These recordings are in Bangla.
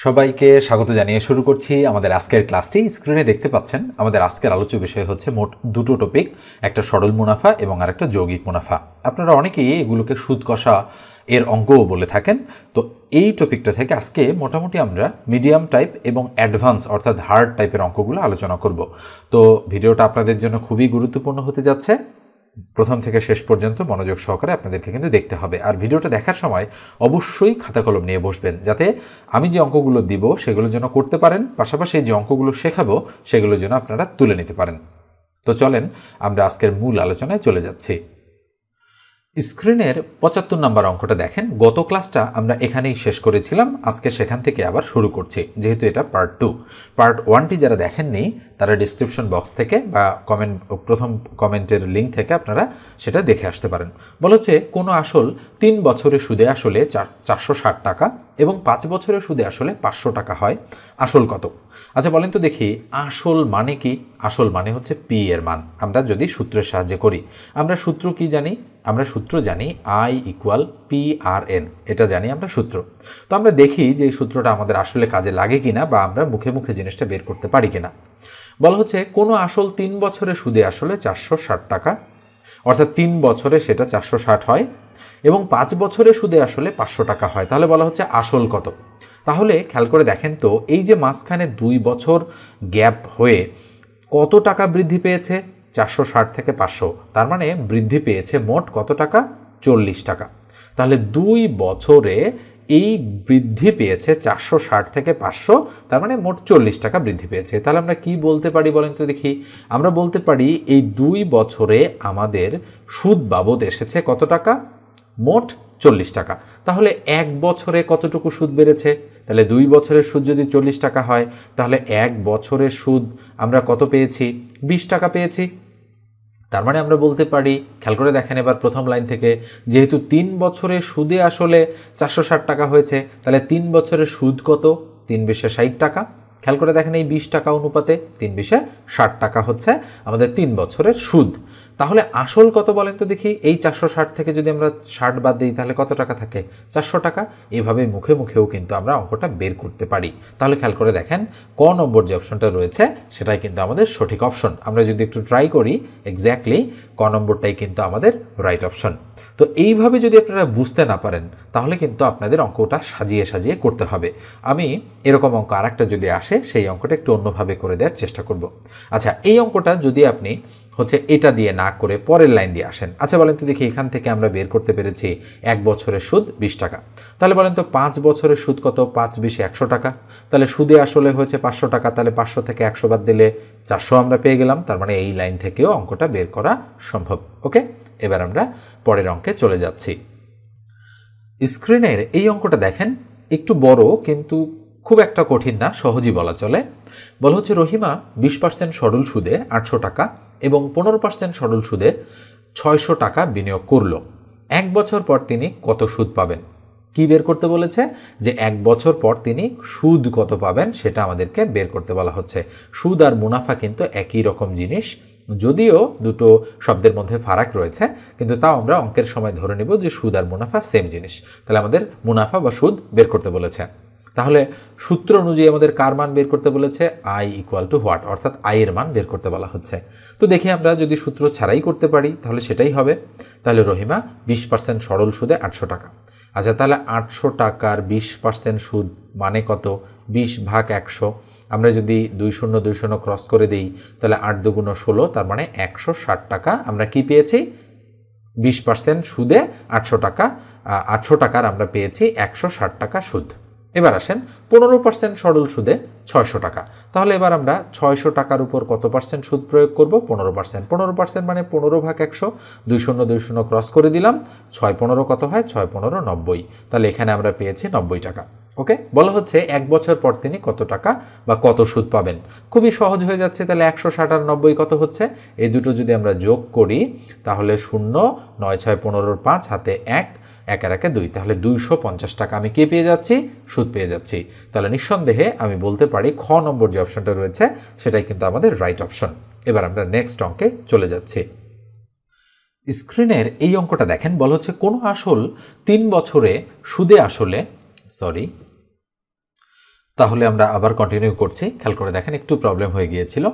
সবাইকে স্বাগত জানিয়ে শুরু করছি আমাদের আজকের ক্লাসটি। স্ক্রিনে দেখতে পাচ্ছেন আমাদের আজকের আলোচ্য বিষয় হচ্ছে মোট দুটো টপিক, একটা সরল মুনাফা এবং আরেকটা যৌগিক মুনাফা। আপনারা অনেকেই এগুলোকে সুদ কষা এর অঙ্কও বলে থাকেন। তো এই টপিকটা থেকে আজকে মোটামুটি আমরা মিডিয়াম টাইপ এবং অ্যাডভান্স অর্থাৎ হার্ড টাইপের অঙ্কগুলো আলোচনা করব। তো ভিডিওটা আপনাদের জন্য খুবই গুরুত্বপূর্ণ হতে যাচ্ছে। প্রথম থেকে শেষ পর্যন্ত মনোযোগ সহকারে আপনাদেরকে কিন্তু দেখতে হবে। আর ভিডিওটা দেখার সময় অবশ্যই খাতা কলম নিয়ে বসবেন, যাতে আমি যে অঙ্কগুলো দিব সেগুলো যেন করতে পারেন, পাশাপাশি যে অঙ্কগুলো শেখাবো সেগুলো যেন আপনারা তুলে নিতে পারেন। তো চলেন আমরা আজকের মূল আলোচনায় চলে যাচ্ছি। স্ক্রিনের ৭৫ নম্বর অঙ্কটা দেখেন। গত ক্লাসটা আমরা এখানেই শেষ করেছিলাম, আজকে সেখান থেকে আবার শুরু করছি, যেহেতু এটা পার্ট 2। পার্ট 1টি যারা দেখেননি তারা ডিসক্রিপশন বক্স থেকে বা প্রথম কমেন্টের লিঙ্ক থেকে আপনারা সেটা দেখে আসতে পারেন। বলা হচ্ছে কোনো আসল 3 বছরের সুদে আসলে 460 টাকা এবং 5 বছরের সুদে আসলে 500 টাকা হয়, আসল কত? আচ্ছা বলেন তো দেখি, আসল মানে কি? আসল মানে হচ্ছে পি এর মান। আমরা যদি সূত্রের সাহায্যে করি, আমরা সূত্র কি জানি? আমরা সূত্র জানি I = PRN, এটা জানি আমরা সূত্র। তো আমরা দেখি যে এই সূত্রটা আমাদের আসলে কাজে লাগে কিনা বা আমরা মুখে মুখে জিনিসটা বের করতে পারি কিনা। বলা হচ্ছে কোনো আসল 3 বছরের সুদে আসলে 460 টাকা, অর্থাৎ 3 বছরে সেটা 460 হয় এবং 5 বছরের সুদে আসলে 500 টাকা হয়। তাহলে বলা হচ্ছে আসল কত? তাহলে খেয়াল করে দেখেন তো, এই যে মাঝখানে 2 বছর গ্যাপ হয়ে কত টাকা বৃদ্ধি পেয়েছে? 460 থেকে 500, তার মানে বৃদ্ধি পেয়েছে মোট কত টাকা? 40 টাকা। তাহলে 2 বছরে এই বৃদ্ধি পেয়েছে 460 থেকে 500, তার মানে মোট 40 টাকা বৃদ্ধি পেয়েছে। তাহলে আমরা কি বলতে পারি বলেন তো দেখি? আমরা বলতে পারি এই 2 বছরে আমাদের সুদ বাবদ এসেছে কত টাকা? মোট 40 টাকা। তাহলে 1 বছরে কতটুকু সুদ বেড়েছে? তাহলে 2 বছরের সুদ যদি 40 টাকা হয়, তাহলে 1 বছরের সুদ আমরা কত পেয়েছি? 20 টাকা পেয়েছি। তার মানে আমরা বলতে পারি, খেয়াল করে দেখেন এবার প্রথম লাইন থেকে, যেহেতু 3 বছরের সুদে আসলে 460 টাকা হয়েছে, তাহলে 3 বছরের সুদ কত? 3 × 60 টাকা। খেয়াল করে দেখেন এই 20 টাকা অনুপাতে 3 × 60 টাকা হচ্ছে আমাদের 3 বছরের সুদ। তাহলে আসল কত বলেন তো দেখি? এই 460 থেকে যদি আমরা 60 বাদ দিই তাহলে কত টাকা থাকে? 400 টাকা। এভাবে মুখে মুখেও কিন্তু আমরা অঙ্কটা বের করতে পারি। তাহলে খেয়াল করে দেখেন ক নম্বর যে অপশনটা রয়েছে সেটাই কিন্তু আমাদের সঠিক অপশন। আমরা যদি একটু ট্রাই করি, এক্স্যাক্টলি ক নম্বরটাই কিন্তু আমাদের রাইট অপশন। তো এইভাবে যদি আপনারা বুঝতে না পারেন তাহলে কিন্তু আপনাদের অঙ্কটা সাজিয়ে সাজিয়ে করতে হবে। আমি এরকম অঙ্ক আরেকটা যদি আসে সেই অঙ্কটা একটু অন্যভাবে করে দেওয়ার চেষ্টা করব। আচ্ছা, এই অঙ্কটা যদি আপনি এটা দিয়ে না করে পরের লাইন দিয়ে আসেন। আচ্ছা বলেন তো দেখি, এখান থেকে আমরা বের করতে পেরেছি 1 বছরের সুদ 20 টাকা। তাহলে বলেন তো 5 বছরের সুদ কত? 5 × 20 100 টাকা। তাহলে সুদে আসলে হয়েছে 500 টাকা, তাহলে 500 থেকে 100 বাদ দিলে 400 আমরা পেয়ে গেলাম। তার মানে এই লাইন থেকেও অঙ্কটা বের করা সম্ভব। ওকে, এবার আমরা পরের অঙ্কে চলে যাচ্ছি। স্ক্রিনের এই অঙ্কটা দেখেন, একটু বড় কিন্তু খুব একটা কঠিন না, সহজই বলা চলে। বলা হচ্ছে রহিমা 20% সরল সুদে 800 টাকা এবং 15% সরল সুদে 600 টাকা বিনিয়োগ করল। 1 বছর পর তিনি কত সুদ পাবেন? কি বের করতে বলেছে? যে 1 বছর পর তিনি সুদ কত পাবেন সেটা আমাদেরকে বের করতে বলা হচ্ছে। সুদ আর মুনাফা কিন্তু একই রকম জিনিস, যদিও দুটো শব্দের মধ্যে ফারাক রয়েছে, কিন্তু তাও আমরা অঙ্কের সময় ধরে নেব যে সুদ আর মুনাফা সেম জিনিস। তাহলে আমাদের মুনাফা বা সুদ বের করতে বলেছে। তাহলে সূত্র অনুযায়ী আমাদের কার মান বের করতে বলেছে? I = what, অর্থাৎ I এর মান বের করতে বলা হচ্ছে। তো দেখি আমরা যদি সূত্র ছাড়াই করতে পারি তাহলে সেটাই হবে। তাহলে রহিমা 20% সরল সুদে 800 টাকা। আচ্ছা, তাহলে 800 টাকার 20% সুদ মানে কত? 20/100। আমরা যদি 20 ক্রস করে দিই তাহলে 8 × 2 = 16, তার মানে 160 টাকা আমরা কি পেয়েছি? 20% সুদে 800 টাকা, 800 টাকার আমরা পেয়েছি 160 টাকা সুদ। এবার আসেন 15% সরল সুদে 600 টাকা। তাহলে এবার আমরা 600 টাকার উপর কত পার্সেন্ট সুদ প্রয়োগ করব? 15%। 15% মানে 15/100। 20 ক্রস করে দিলাম, 6 15 কত হয়? 6 15 90। তাহলে এখানে আমরা পেয়েছি 90 টাকা। ওকে, বলা হচ্ছে 1 বছর পর তিনি কত টাকা বা কত সুদ পাবেন। খুবই সহজ হয়ে যাচ্ছে। তাহলে 160 আর 90 কত হচ্ছে? এই দুটো যদি আমরা যোগ করি তাহলে 0 9 6 15 5 হাতে 1 1 আর 1 2, তাহলে 250 টাকা আমি কে পেয়ে যাচ্ছি? সুদ পেয়ে যাচ্ছি। তাহলে নিঃসন্দেহে আমি বলতে পারি খ নম্বর যে অপশনটা রয়েছে সেটাই কিন্তু আমাদের রাইট অপশন। এবার আমরা নেক্সট অঙ্কে চলে যাচ্ছি। স্ক্রিনের এই অঙ্কটা দেখেন, বলা হচ্ছে কোনো আসল 3 বছরে সুদে আসলে তাহলে আমরা আবার কন্টিনিউ করছি, খেয়াল করে দেখেন একটু প্রবলেম হয়ে গিয়েছিল।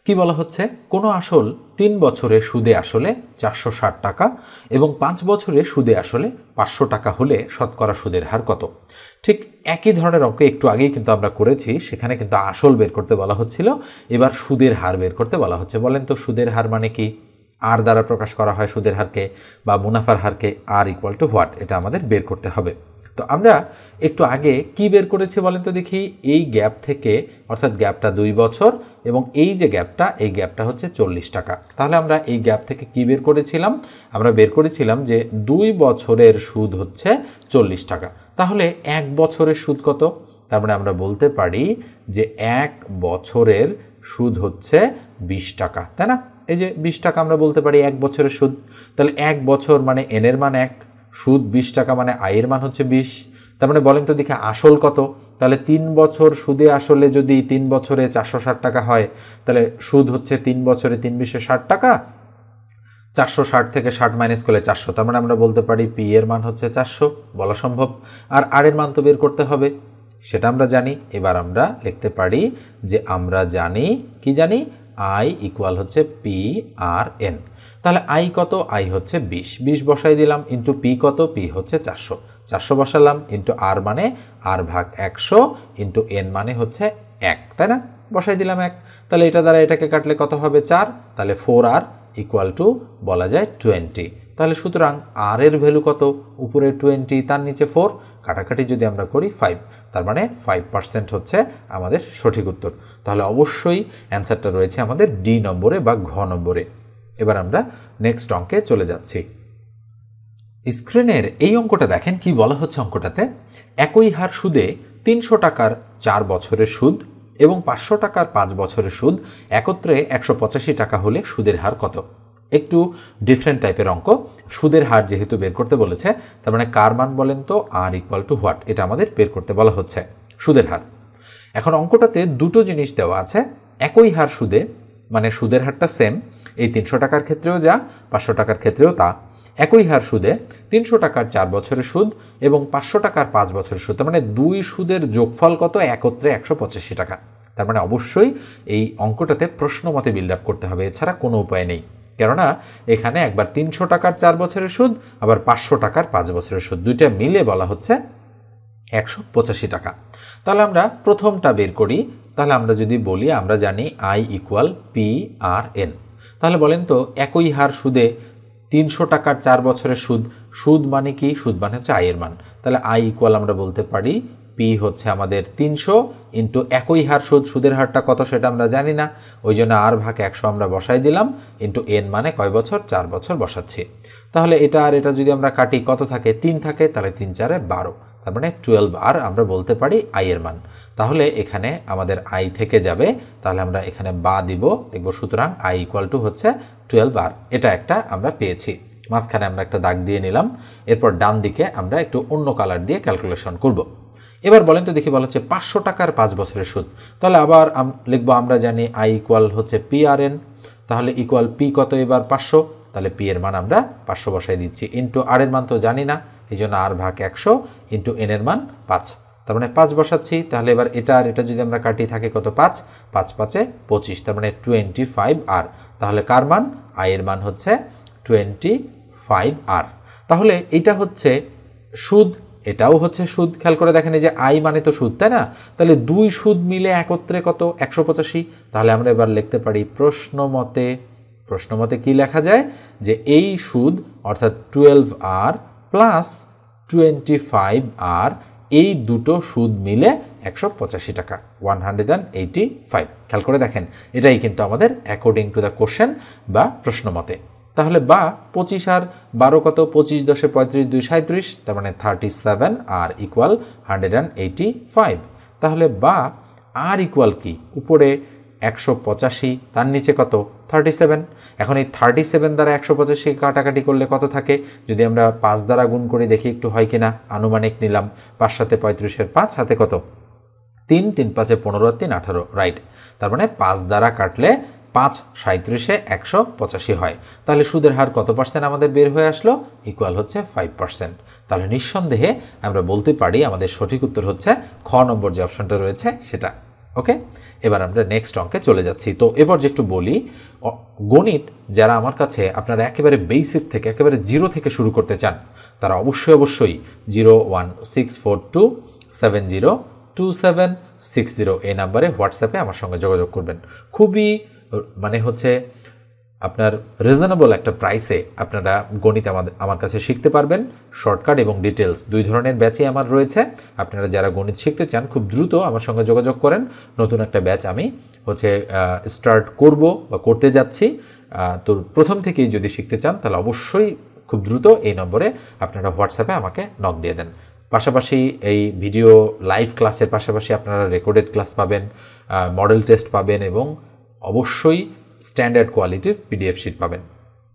কি বলা হচ্ছে, কোনো আসল 3 বছরে সুদে আসলে 460 টাকা এবং 5 বছরে সুদে আসলে 500 টাকা হলে শতকরা সুদের হার কত। ঠিক একই ধরনের অঙ্ক একটু আগেই কিন্তু আমরা করেছি, সেখানে কিন্তু আসল বের করতে বলা হচ্ছিল, এবার সুদের হার বের করতে বলা হচ্ছে। বলেন তো সুদের হার মানে কি? আর দ্বারা প্রকাশ করা হয় সুদের হারকে বা মুনাফার হারকে, আর ইকুয়াল টু হোয়াট, এটা আমাদের বের করতে হবে। তো আমরা একটু আগে কি বের করেছি বলেন তো দেখি, এই গ্যাপ থেকে, অর্থাৎ গ্যাপটা 2 বছর এবং এই যে গ্যাপটা, এই গ্যাপটা হচ্ছে 40 টাকা। তাহলে আমরা এই গ্যাপ থেকে কি বের করেছিলাম? আমরা বের করেছিলাম যে 2 বছরের সুদ হচ্ছে 40 টাকা। তাহলে 1 বছরের সুদ কত? তার মানে আমরা বলতে পারি যে 1 বছরের সুদ হচ্ছে 20 টাকা, তাই না? এই যে 20 টাকা আমরা বলতে পারি 1 বছরের সুদ। তাহলে 1 বছর মানে এন এর মান 1, সুদ 20 টাকা মানে আই এর মান হচ্ছে 20। তার মানে বলেন তো দেখে আসল কত? তাহলে 3 বছর সুদে আসলে যদি 3 বছরে 460 টাকা হয়, তাহলে সুদ হচ্ছে 3 বছরে 3 20 60 টাকা। 460 থেকে 60 মাইনাস করলে 400, তার মানে আমরা বলতে পারি পি এর মান হচ্ছে 400, বলা সম্ভব। আর আর এর মান তো বের করতে হবে, সেটা আমরা জানি। এবার আমরা লিখতে পারি যে আমরা জানি, কি জানি? আই ইকুয়াল হচ্ছে পি আর এন। তাহলে আই কত? আই হচ্ছে 20 বসাই দিলাম, ইন্টু পি কত? পি হচ্ছে 400 বসালাম, ইন্টু আর মানে আর ভাগ 100, ইন্টু এন মানে হচ্ছে 1, তাই না? বসাই দিলাম 1। তাহলে এটা দ্বারা এটাকে কাটলে কত হবে? 4। তাহলে 4r ইকুয়াল টু বলা যায় 20। তাহলে সুতরাং আর এর ভ্যালু কত? উপরে 20, তার নিচে 4, কাটাকাটি যদি আমরা করি 5, তার মানে 5% হচ্ছে আমাদের সঠিক উত্তর। তাহলে অবশ্যই অ্যান্সারটা রয়েছে আমাদের ডি নম্বরে বা ঘ নম্বরে। এবার আমরা নেক্সট অঙ্কে চলে যাচ্ছি। স্ক্রিনের এই অঙ্কটা দেখেন, কি বলা হচ্ছে অঙ্কটাতে, একই হার সুদে 300 টাকার 4 বছরের সুদ এবং 500 টাকার 5 বছরের সুদ একত্রে 185 টাকা হলে সুদের হার কত। একটু ডিফারেন্ট টাইপের অঙ্ক। সুদের হার যেহেতু বের করতে বলেছে, তার মানে কার মান বলেন তো? আর ইকুয়াল টু হোয়াট, এটা আমাদের বের করতে বলা হচ্ছে, সুদের হার। এখন অঙ্কটাতে দুটো জিনিস দেওয়া আছে। একই হার সুদে, মানে সুদের হারটা সেম, এই 300 টাকার ক্ষেত্রেও যা, 500 টাকার ক্ষেত্রেও তা। একই হার সুদে 300 টাকার 4 বছরের সুদ এবং 500 টাকার 5 বছরের সুদ, তার মানে 2 সুদের যোগফল কত? একত্রে 185 টাকা। তার মানে অবশ্যই এই অঙ্কটাতে প্রশ্ন মতে বিল্ড আপ করতে হবে, এছাড়া কোনো উপায় নেই। কেননা এখানে একবার 300 টাকার 4 বছরের সুদ, আবার 500 টাকার 5 বছরের সুদ, দুইটা মিলে বলা হচ্ছে 185 টাকা। তাহলে আমরা প্রথমটা বের করি। তাহলে আমরা যদি বলি, আমরা জানি I equal P R N. তাহলে বলেন তো একই হার সুদে 300 টাকার 4 বছরের সুদ, সুদ মানে কি? সুদ মানে হচ্ছে আই এর মান। তাহলে আই ইকুয়াল আমরা বলতে পারি পি হচ্ছে আমাদের 300 ইন্টু একই হার সুদ, সুদের হারটা কত সেটা আমরা জানি না, ওই জন্য আর ভাগ 100 আমরা বসাই দিলাম, ইন্টু এন মানে কয় বছর? 4 বছর বসাচ্ছি। তাহলে এটা আর এটা যদি আমরা কাটি, কত থাকে? 3 থাকে, তাহলে 3 4 12, তার মানে 12 আর আমরা বলতে পারি আই এর মান। তাহলে এখানে আমাদের আই থেকে যাবে, তাহলে আমরা এখানে বা দিব, লিখব সুতরাং আই ইকুয়াল টু হচ্ছে 12 আর। এটা একটা আমরা পেয়েছি, মাঝখানে আমরা একটা দাগ দিয়ে নিলাম। এরপর ডান দিকে আমরা একটু অন্য কালার দিয়ে ক্যালকুলেশন করব। এবার বলেন তো দেখি, বলা হচ্ছে 500 টাকার 5 বছরের সুদ। তাহলে আবার লিখব, আমরা জানি আই ইকুয়াল হচ্ছে পি আর এন। তাহলে ইকুয়াল পি কত? এবার 500, তাহলে পি এর মান আমরা 500 বসাই দিচ্ছি, ইন্টু আর এর মান তো জানি না, এই জন্য আর ভাগ 100, ইন্টু এন এর মান 5, তার মানে 5 বসাচ্ছি। তাহলে এবার এটা আর এটা যদি আমরা কাটি, থাকে কত? 5 5 5 25, তার মানে 25 আর। তাহলে কার মান? আই এর মান হচ্ছে 25 আর। তাহলে এটা হচ্ছে সুদ, এটাও হচ্ছে সুদ। খেয়াল করে দেখেন, এই যে আই মানে তো সুদ, তাই না? তাহলে 2 সুদ মিলে একত্রে কত? 185। তাহলে আমরা এবার লিখতে পারি প্রশ্ন মতে কি লেখা যায়? যে এই সুদ অর্থাৎ 12 আর প্লাস 25 আর, এই দুটো সুদ মিলে 185 টাকা, 185। খেয়াল করে দেখেন, এটাই কিন্তু আমাদের অ্যাকর্ডিং টু দ্য কোশ্চেন বা প্রশ্ন মতে। তাহলে বা 25 আর 12 কত? 25 10 35 2 37, তার মানে 37 আর ইকুয়াল 185। তাহলে বা আর ইকুয়াল কি? উপরে 185, তার নিচে কত? 37। এখন এই 37 দ্বারা 185 কাটাকাটি করলে কত থাকে? যদি আমরা 5 দ্বারা গুণ করে দেখি একটু হয় কিনা, আনুমানিক নিলাম। 5 সাথে 35 5 হাতে কত? 3 3 5 15 3 18, রাইট। তার মানে 5 দ্বারা কাটলে 5 37 185 হয়, তাহলে সুদের হার কত পার্সেন্ট আমাদের বের হয়ে আসলো? ইকুয়াল হচ্ছে 5%। তাহলে নিঃসন্দেহে আমরা বলতে পারি আমাদের সঠিক উত্তর হচ্ছে খ নম্বর যে অপশনটা রয়েছে সেটা। ওকে, এবার আমরা নেক্সট অঙ্কে চলে যাচ্ছি। তো এবার যে একটু বলি, গণিত যারা আমার কাছে আপনারা একেবারে বেসিক থেকে একেবারে জিরো থেকে শুরু করতে চান, তারা অবশ্যই 01642702760 এই নাম্বারে হোয়াটসঅ্যাপে আমার সঙ্গে যোগাযোগ করবেন। খুবই আপনার রিজনেবল একটা প্রাইসে আপনারা গণিত আমার কাছে শিখতে পারবেন। শর্টকাট এবং ডিটেলস দুই ধরনের ব্যাচই আমার রয়েছে। আপনারা যারা গণিত শিখতে চান খুব দ্রুত আমার সঙ্গে যোগাযোগ করেন। নতুন একটা ব্যাচ আমি স্টার্ট করব বা করতে যাচ্ছি। তো প্রথম থেকেই যদি শিখতে চান তাহলে অবশ্যই খুব দ্রুত এই নম্বরে আপনারা হোয়াটসঅ্যাপে আমাকে নক দিয়ে দেন। পাশাপাশি এই ভিডিও লাইভ ক্লাসের পাশাপাশি আপনারা রেকর্ডেড ক্লাস পাবেন, মডেল টেস্ট পাবেন এবং অবশ্যই স্ট্যান্ডার্ড কোয়ালিটির পিডিএফ শিট পাবেন।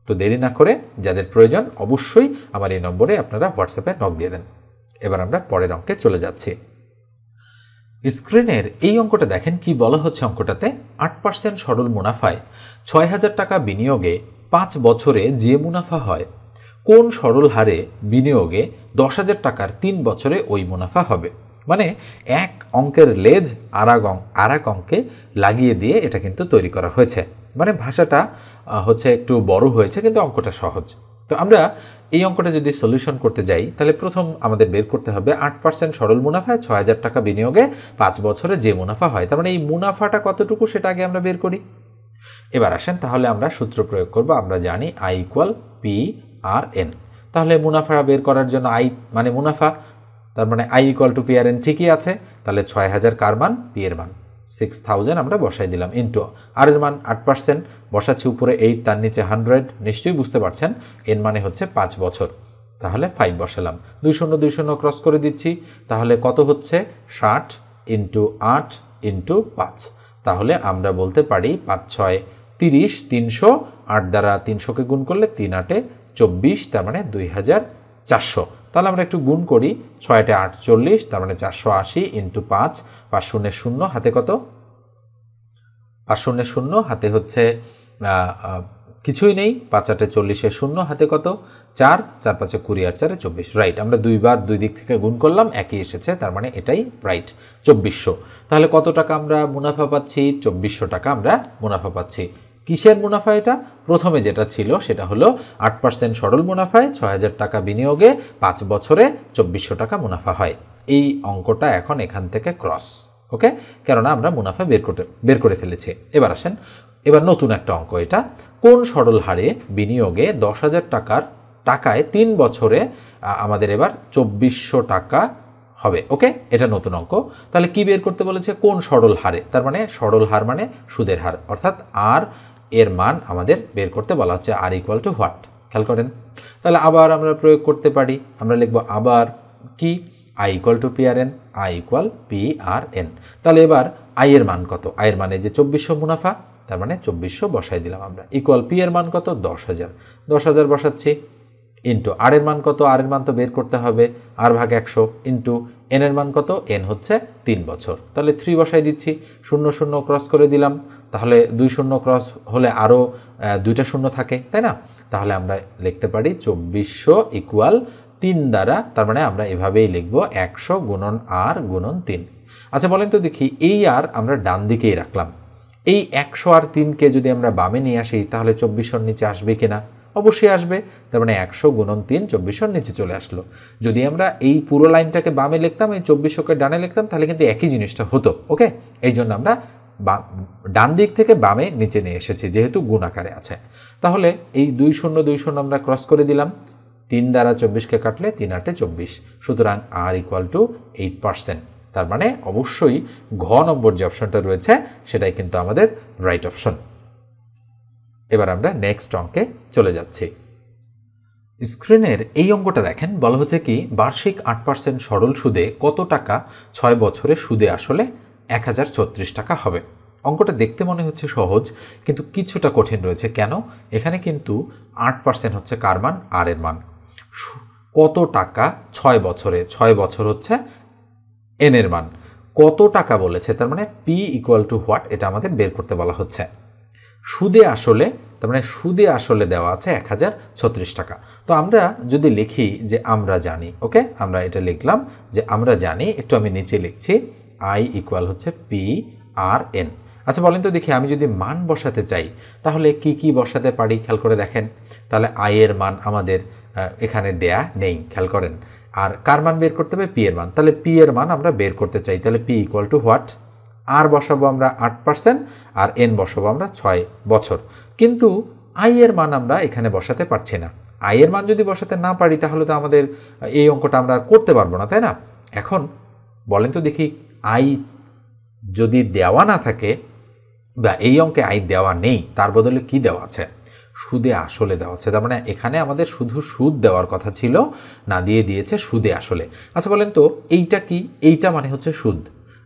তো দেরি না করে যাদের প্রয়োজন অবশ্যই আমার এই নম্বরে আপনারা হোয়াটসঅ্যাপে নক দিয়ে দেন। এবার আমরা পরের অঙ্কে চলে যাচ্ছি। স্ক্রিনের এই অঙ্কটা দেখেন কি বলা হচ্ছে। অঙ্কটাতে 8% সরল মুনাফায় 6000 টাকা বিনিয়োগে 5 বছরে যে মুনাফা হয়, কোন সরল হারে বিনিয়োগে 10,000 টাকার 3 বছরে ওই মুনাফা হবে। মানে এক অঙ্কের লেজ আর এক অঙ্কে লাগিয়ে দিয়ে এটা কিন্তু তৈরি করা হয়েছে। মানে ভাষাটা একটু বড় হয়েছে কিন্তু অঙ্কটা সহজ। তো আমরা এই অঙ্কটা যদি সলিউশন করতে যাই তাহলে প্রথম আমাদের বের করতে হবে 8% সরল মুনাফায় 6000 টাকা বিনিয়োগে 5 বছরে যে মুনাফা হয়, তার মানে এই মুনাফাটা কতটুকু সেটা আগে আমরা বের করি। এবার আসেন তাহলে আমরা সূত্র প্রয়োগ করব। আমরা জানি I = PRN। তাহলে মুনাফা বের করার জন্য I মানে মুনাফা, তার মানে I = PRN ঠিকই আছে। তাহলে 6000 কার মান? P এর মান 6000 আমরা বসাই দিলাম ইন্টু আর এর মান 8% বসাচ্ছি উপরে 8 তার নিচে 100। নিশ্চয়ই বুঝতে পারছেন এর মানে হচ্ছে 5 বছর। তাহলে 5 বসালাম, 2 ক্রস করে দিচ্ছি। তাহলে কত হচ্ছে? 60 × 8 × 5। তাহলে আমরা বলতে পারি 5 6 30, 300, 8 দ্বারা 300কে গুণ করলে 3 8 24, তার মানে 2400। তাহলে আমরা একটু গুণ করি, 6 8 48, তার মানে 480 × 5, 5 0 0 হাতে কত? 5 0 0 হাতে হচ্ছে কিছুই নেই, 5 8 40 0 হাতে কত? 4, 4 5 20 আর 4 24। রাইট, আমরা দুইবার দুই দিক থেকে গুণ করলাম, একই এসেছে, তার মানে এটাই রাইট 2400। তাহলে কত টাকা আমরা মুনাফা পাচ্ছি? 2400 টাকা আমরা মুনাফা পাচ্ছি। কিসের মুনাফা এটা? প্রথমে যেটা ছিল সেটা হলো 8% সরল মুনাফায় 6000 টাকা বিনিয়োগে 5 বছরে 2400 টাকা মুনাফা হয়। এই অঙ্কটা এখন এখান থেকে ক্রস, ওকে, কেননা আমরা মুনাফা বের করে ফেলেছি। এবার আসেন, এবার নতুন একটা অঙ্ক। এটা কোন সরল হারে বিনিয়োগে 10,000 টাকায় 3 বছরে আমাদের এবার 2400 টাকা হবে। ওকে, এটা নতুন অঙ্ক। তাহলে কি বের করতে বলেছে? কোন সরল হারে, তার মানে সরল হার মানে সুদের হার, অর্থাৎ আর এর মান আমাদের বের করতে বলা হচ্ছে। আর ইকুয়াল টু হোয়াট? খেয়াল করেন, তাহলে আবার আমরা প্রয়োগ করতে পারি। আমরা লিখব আবার কি? I = PRN, I = PRN। তাহলে এবার আই এর মান কত? আই এর মানে যে 2400 মুনাফা, তার মানে 2400 বসাই দিলাম আমরা। ইকুয়াল পি এর মান কত? 10,000, 10,000 বসাচ্ছি ইন্টু আর এর মান কত? আর এর মান তো বের করতে হবে, আর ভাগ 100 ইন্টু এন এর মান কত? এন হচ্ছে 3 বছর। তাহলে 3 বসাই দিচ্ছি, 0 0 ক্রস করে দিলাম। তাহলে 2 0 ক্রস হলে আরও 2টা শূন্য থাকে, তাই না? তাহলে আমরা লিখতে পারি 2400 ইকুয়াল 3 দ্বারা, তার মানে আমরা এভাবেই লিখব 100 গুণন আর গুণন 3। আচ্ছা বলেন তো দেখি, এই আর আমরা ডান দিকেই রাখলাম, এই 100 আর 3কে যদি আমরা বামে নিয়ে আসি তাহলে 2400 নিচে আসবে কিনা? অবশ্যই আসবে। তার মানে 100 গুণন 3 2400 নিচে চলে আসলো। যদি আমরা এই পুরো লাইনটাকে বামে লিখতাম, এই 2400কে ডানে লিখতাম, তাহলে কিন্তু একই জিনিসটা হতো। ওকে, এই জন্য আমরা ডান দিক থেকে বামে নিচে নিয়ে এসেছি, যেহেতু গুণ আকারে আছে। তাহলে এই 2 0 2 0 আমরা ক্রস করে দিলাম, 3 দ্বারা 24কে কাটলে 3 8 24। সুতরাং আর ইকুয়াল টু 8%। তার মানে অবশ্যই ঘ নম্বর যে অপশনটা রয়েছে সেটাই কিন্তু আমাদের রাইট অপশন। এবার আমরা নেক্সট অঙ্কে চলে যাচ্ছি। স্ক্রিনের এই অঙ্কটা দেখেন, বলা হচ্ছে কি বার্ষিক 8% সরল সুদে কত টাকা 6 বছরে সুদে আসলে 1036 টাকা হবে। অঙ্কটা দেখতে মনে হচ্ছে সহজ, কিন্তু কিছুটা কঠিন রয়েছে। কেন? এখানে কিন্তু 8% হচ্ছে কার মান? আর এর মান। কত টাকা 6 বছরে, 6 বছর হচ্ছে এন এর মান। কত টাকা বলেছে, তার মানে পি ইকুয়াল টু হোয়াট, এটা আমাদের বের করতে বলা হচ্ছে। সুদে আসলে, তার মানে সুদে আসলে দেওয়া আছে 1036 টাকা। তো আমরা যদি লিখি যে আমরা জানি, ওকে, আমরা এটা লিখলাম যে আমরা জানি, একটু আমি নিচে লিখছি আই ইকুয়াল হচ্ছে পি আর এন। আচ্ছা বলেন তো দেখি, আমি যদি মান বসাতে চাই তাহলে কি কি বসাতে পারি, খেয়াল করে দেখেন। তাহলে আই এর মান আমাদের এখানে দেয়া নেই, খেয়াল করেন। আর কার মান বের করতে হবে? পি এর মান। তাহলে পি এর মান আমরা বের করতে চাই, তাহলে পি ইকুয়াল টু হোয়াট? আর বসাবো আমরা 8% আর এন বসাবো আমরা 6 বছর। কিন্তু আই এর মান আমরা এখানে বসাতে পারছি না। আই এর মান যদি বসাতে না পারি তাহলে তো আমাদের এই অঙ্কটা আমরা আর করতে পারবো না, তাই না? এখন বলেন তো দেখি, আই যদি দেওয়া না থাকে বা এই অঙ্কে আই দেওয়া নেই, তার বদলে কি দেওয়া আছে? সুদে আসলে দেওয়া আছে। তার মানে এখানে আমাদের শুধু সুদ দেওয়ার কথা ছিল, না দিয়ে দিয়েছে সুদে আসলে। আচ্ছা বলেন তো এইটা কি? এইটা মানে হচ্ছে সুদ।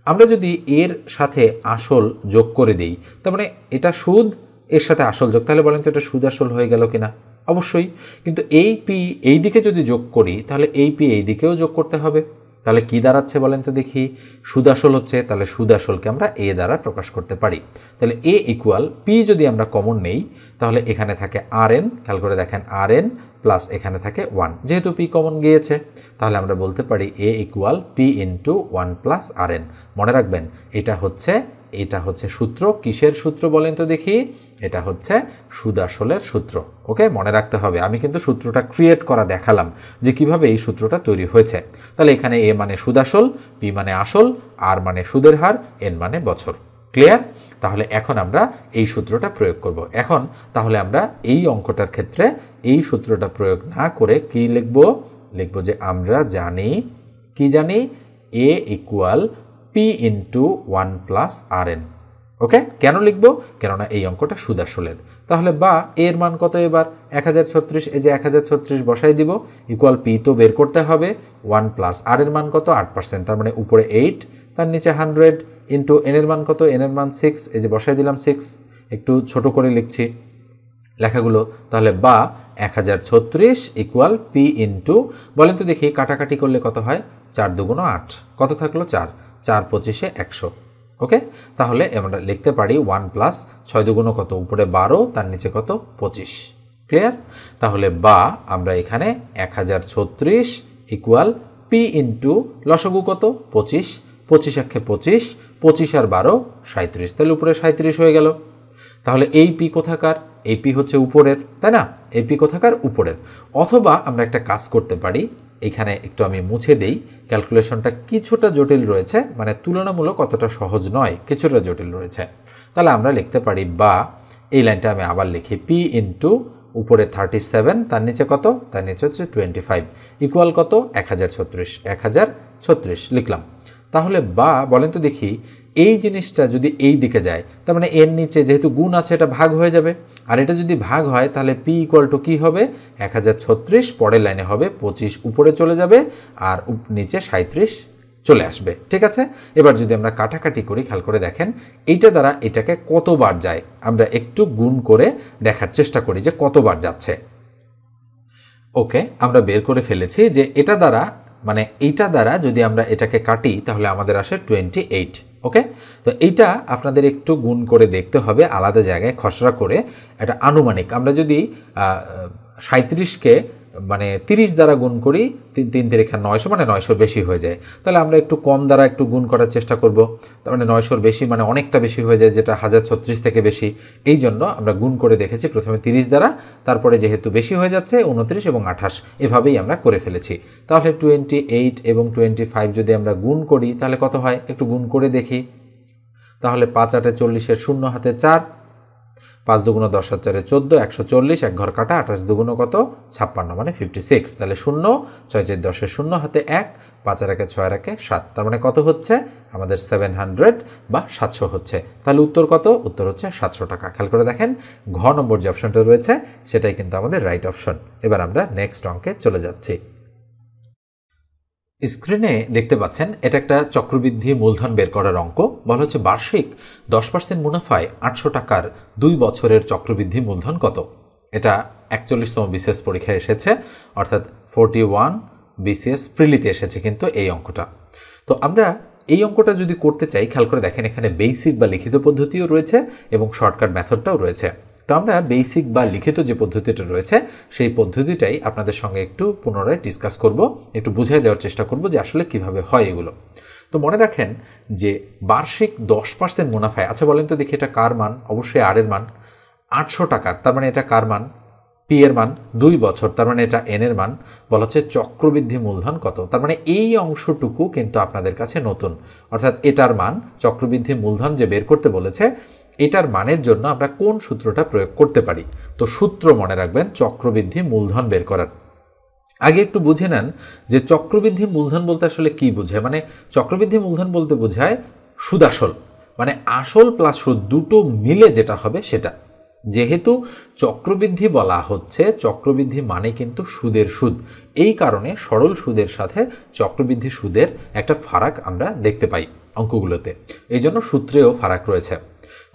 আমরা যদি এর সাথে আসল যোগ করে দিই, তার মানে এটা সুদ, এর সাথে আসল যোগ, তাহলে বলেন তো এটা সুদ আসল হয়ে গেল কিনা? অবশ্যই। কিন্তু এই পি এই দিকে যদি যোগ করি তাহলে এই পি এই দিকেও যোগ করতে হবে। তাহলে কি দাঁড়াচ্ছে বলেন তো দেখি? সুদ আসল হচ্ছে, তাহলে সুদ আসলকে আমরা এ দ্বারা প্রকাশ করতে পারি। তাহলে এ ইকুয়াল পি যদি আমরা কমন নেই তাহলে এখানে থাকে আর এন, খেয়াল করে দেখেন আর এন প্লাস এখানে থাকে 1, যেহেতু পি কমন গিয়েছে তাহলে আমরা বলতে পারি এ ইকুয়াল পি ইন্টু 1 প্লাস আর এন। মনে রাখবেন এটা হচ্ছে সূত্র। কিসের সূত্র বলেন তো দেখি? এটা হচ্ছে সুদ আসলের সূত্র। ওকে, মনে রাখতে হবে। আমি কিন্তু সূত্রটা ক্রিয়েট করা দেখালাম যে কিভাবে এই সূত্রটা তৈরি হয়েছে। তাহলে এখানে এ মানে সুদ আসল, পি মানে আসল, আর মানে সুদের হার, এন মানে বছর। ক্লিয়ার? তাহলে এখন আমরা এই সূত্রটা প্রয়োগ করব। এখন তাহলে আমরা এই অঙ্কটার ক্ষেত্রে এই সূত্রটা প্রয়োগ না করে কি লিখব? লিখব যে আমরা জানি, কি জানি? এ ইকুয়াল পি ইন্টু 1 প্লাস আর এন। ওকে, কেন লিখব? কেননা এই অঙ্কটা সুদ আসলের। তাহলে বা এর মান কত এবার? 1036, এই যে 1036 বসাই দিব, ইকুয়াল পি তো বের করতে হবে, 1 প্লাস আর এর মান কত? 8%, তার মানে উপরে 8, তার নিচে 100 ইন্টু এন এর মান কত? এন এর মান 6, এই যে বসাই দিলাম 6, একটু ছোট করে লিখছি লেখাগুলো। তাহলে বা 1036 ইকুয়াল পি ইন্টু, বলেন তো দেখি কাটাকাটি করলে কত হয়? 4 দুগুণ 8, কত থাকলো? 4, 4 25 100। ওকে, তাহলে আমরা লিখতে পারি 1 প্লাস 6 দুগুণ কত? উপরে 12, তার নিচে কত? 25। ক্লিয়ার? তাহলে বা আমরা এখানে 1036 ইকুয়াল পি ইন্টু লসাগু কত? 25, 25 একে 25, 25 আর 12 37, তাহলে উপরে 37 হয়ে গেল। তাহলে এই পি কোথাকার? এই পি হচ্ছে উপরের, তাই না? এই পি কোথাকার? উপরের। অথবা আমরা একটা কাজ করতে পারি, এখানে একটু আমি মুছে দেই, ক্যালকুলেশনটা কিছুটা জটিল রয়েছে, মানে তুলনামূলক অতটা সহজ নয়, কিছুটা জটিল রয়েছে। তাহলে আমরা লিখতে পারি বা, এই লাইনটা আমি আবার লিখি, পি ইন্টু উপরে 37, তার নিচে কত? তার নিচে হচ্ছে 25, ইকুয়াল কত? 1036 লিখলাম। তাহলে বা বলেন তো দেখি, এই জিনিসটা যদি এই দিকে যায়, তার মানে এর নিচে যেহেতু গুণ আছে এটা ভাগ হয়ে যাবে, আর এটা যদি ভাগ হয় তাহলে পি ইকুয়াল টু কী হবে? 1036, পরের লাইনে হবে 25 উপরে চলে যাবে আর নিচে 37 চলে আসবে। ঠিক আছে, এবার যদি আমরা কাটাকাটি করি, খেয়াল করে দেখেন এইটা দ্বারা এটাকে কতবার যায়, আমরা একটু গুণ করে দেখার চেষ্টা করি যে কতবার যাচ্ছে। ওকে, আমরা বের করে ফেলেছি যে এটা দ্বারা, মানে এইটা দ্বারা যদি আমরা এটাকে কাটি তাহলে আমাদের আসে 28। ওকে, তো এইটা আপনাদের একটু গুণ করে দেখতে হবে আলাদা জায়গায় খসড়া করে। এটা আনুমানিক, আমরা যদি 37কে মানে 30 দ্বারা গুণ করি, 3 3 900, মানে 900 বেশি হয়ে যায়, তাহলে আমরা একটু কম দ্বারা একটু গুণ করার চেষ্টা করব। তার মানে 900 বেশি মানে অনেকটা বেশি হয়ে যায়, যেটা 1036 থেকে বেশি। এই জন্য আমরা গুণ করে দেখেছি প্রথমে 30 দ্বারা, তারপরে যেহেতু বেশি হয়ে যাচ্ছে 29 এবং 28, এভাবেই আমরা করে ফেলেছি। তাহলে 28 এবং 25 যদি আমরা গুণ করি তাহলে কত হয়? একটু গুণ করে দেখি। তাহলে 5 8 40, 0 হাতে 4, 5 দুগুণ 10 আর 4 14, 140, এক ঘর কাটা, 28 দুগুণ কত? 56, মানে 56। তাহলে 0, 6 4 10, 0 হাতে 1, 5 আর 1 6 আর 1 7, তার মানে কত হচ্ছে? আমাদের 700 বা 700 হচ্ছে। তাহলে উত্তর কত? উত্তর হচ্ছে 700 টাকা। খেয়াল করে দেখেন ঘ নম্বর যে অপশনটা রয়েছে সেটাই কিন্তু আমাদের রাইট অপশন। এবার আমরা নেক্সট অঙ্কে চলে যাচ্ছি। স্ক্রিনে দেখতে পাচ্ছেন এটা একটা চক্রবৃদ্ধি মূলধন বের করার অঙ্ক। বলা হচ্ছে বার্ষিক 10% মুনাফায় 800 টাকার 2 বছরের চক্রবৃদ্ধি মূলধন কত? এটা 41তম বিসিএস পরীক্ষায় এসেছে, অর্থাৎ 41 বিসিএস প্রিলিতে এসেছে কিন্তু এই অঙ্কটা। তো আমরা এই অঙ্কটা যদি করতে চাই, খেয়াল করে দেখেন এখানে বেসিক বা লিখিত পদ্ধতিও রয়েছে এবং শর্টকাট মেথডটাও রয়েছে। তো আমরা বেসিক বা লিখিত যে পদ্ধতিটা রয়েছে সেই পদ্ধতিটাই আপনাদের সঙ্গে একটু পুনরায় ডিসকাস করব, একটু বুঝিয়ে দেওয়ার চেষ্টা করব যে আসলে কিভাবে হয় এগুলো। তো মনে রাখেন যে বার্ষিক 10% মুনাফায়, আচ্ছা বলেন তো দেখি এটা কার মান? অবশ্যই আর এর মান 800 টাকার, তার মানে এটা কার মান? পি এর মান। 2 বছর, তার মানে এটা এন এর মান। বলা হচ্ছে চক্রবৃদ্ধি মূলধন কত, তার মানে এই অংশটুকু কিন্তু আপনাদের কাছে নতুন, অর্থাৎ এটার মান চক্রবৃদ্ধি মূলধন যে বের করতে বলেছে এটার মানের জন্য আমরা কোন সূত্রটা প্রয়োগ করতে পারি। তো সূত্র মনে রাখবেন চক্রবৃদ্ধি মূলধন বের করার। আগে একটু বুঝে নেন যে চক্রবৃদ্ধি মূলধন বলতে আসলে কি বোঝায়। মানে চক্রবৃদ্ধি মূলধন বলতে বোঝায় সুদ আসল, মানে আসল প্লাস সুদ দুটো মিলে যেটা হবে সেটা। যেহেতু চক্রবৃদ্ধি বলা হচ্ছে, চক্রবৃদ্ধি মানে কিন্তু সুদের সুদ, এই কারণে সরল সুদের সাথে চক্রবৃদ্ধি সুদের একটা ফারাক আমরা দেখতে পাই অঙ্কগুলোতে, এই জন্য সূত্রেও ফারাক রয়েছে।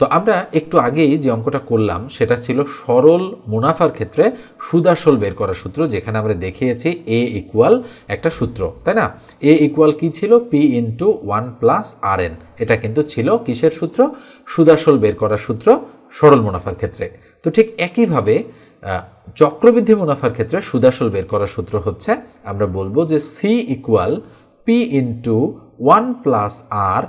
তো আমরা একটু আগেই যে অঙ্কটা করলাম সেটা ছিল সরল মুনাফার ক্ষেত্রে সুদ আসল বের করার সূত্র, যেখানে আমরা দেখিয়েছি এ ইকুয়াল একটা সূত্র, তাই না? এ ইকুয়াল কি ছিল? P into 1+RN। এটা কিন্তু ছিল কিসের সূত্র? সুদ আসল বের করার সূত্র সরল মুনাফার ক্ষেত্রে। তো ঠিক একইভাবে চক্রবৃদ্ধি মুনাফার ক্ষেত্রে সুদ আসল বের করার সূত্র হচ্ছে, আমরা বলবো যে C equal P into 1+R⁴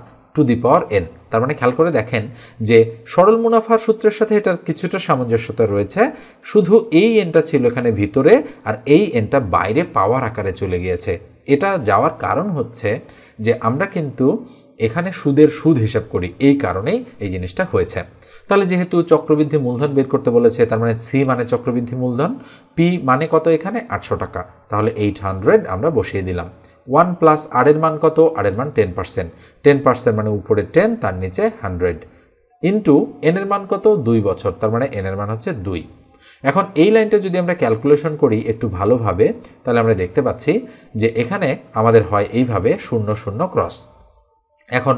তার মানে খেয়াল করে দেখেন যে সরল মুনাফার সূত্রের সাথে এটার কিছুটা সামঞ্জস্যতা রয়েছে, শুধু এই এনটা ছিল এখানে ভিতরে আর এই এনটা বাইরে পাওয়ার আকারে চলে গিয়েছে। এটা যাওয়ার কারণ হচ্ছে যে আমরা কিন্তু এখানে সুদের সুদ হিসাব করি, এই কারণেই এই জিনিসটা হয়েছে। তাহলে যেহেতু চক্রবৃদ্ধি মূলধন বের করতে বলেছে, তার মানে সি মানে চক্রবৃদ্ধি মূলধন, পি মানে কত এখানে? 800 টাকা, তাহলে 800 আমরা বসিয়ে দিলাম। 1+R এর মান কত? আর এর মান 10%, 10% মানে উপরে 10 তার নিচে 100 ইন্টু এন এর মান কত? 2 বছর, তার মানে এন এর মান হচ্ছে 2। এখন এই লাইনটা যদি আমরা ক্যালকুলেশন করি একটু ভালোভাবে, তাহলে আমরা দেখতে পাচ্ছি যে এখানে আমাদের হয় এইভাবে 0 0 ক্রস। এখন